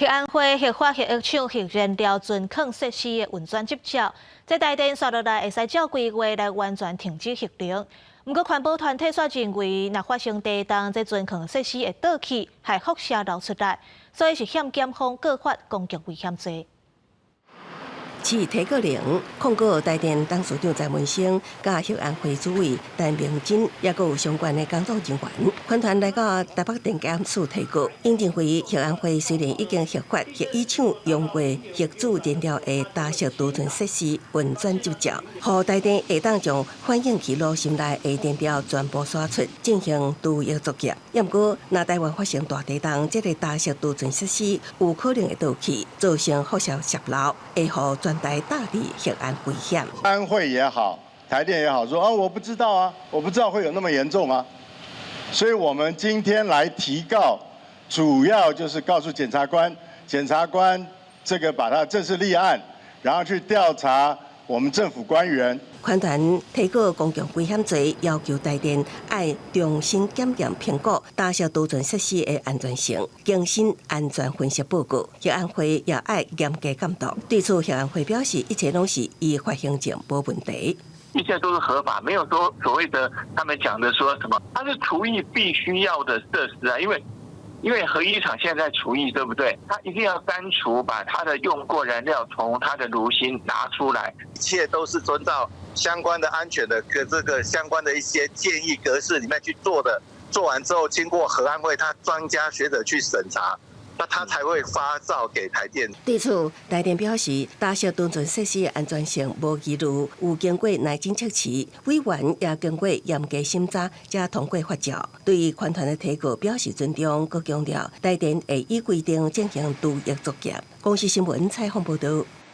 核安会核化核药厂核燃料存放设施的运转执照，在台电刷落来会使照规划来完全停止核能。不过环保团体却认为，若发生地动，这存放设施会倒去，害辐射流出来，所以是欠检方告发公共危险罪。市提告人控告台电董事长蔡文生、甲核安会主委陈明真，也有相关的工作人员，款团来到台北地检署提告，认定为核安会虽然已经核发核医厂用过核主燃料的大小储存设施运转执照，予台电下当将反映其路线内的电表全部刷出，进行除役作业。不过，若台湾发生大地动，这个大小储存设施有可能会倒去，造成辐射泄漏，会予全台大地核安危险。安会也好，台电也好，说我不知道啊，我不知道会有那么严重啊。所以我们今天来提告，主要就是告诉检察官，检察官这个把它正式立案，然后去调查我们政府官员。款团提告公共危险罪，要求台电要重新检验评估大小储存设施的安全性，更新安全分析报告。核安会也要严格监督。对此，核安会表示，一切拢是依法行政，无问题。一切都是合法，没有说所谓的他们讲的说什么，它是除役必须要的设施啊，因为核一厂现在在除役，对不对？它一定要删除，把它的用过燃料从它的炉芯拿出来，一切都是遵照相关的安全的这个相关的一些建议格式里面去做的。做完之后，经过核安会他专家学者去审查，那他才会发照给台电。对此，台电表示，大小储存设施的安全性无疑虑，有经过耐震测试，委员也经过严格审查，才通过发照。对于款团的提告表示尊重，佮强调台电会依规定进行除役作业。公视新闻采访报道。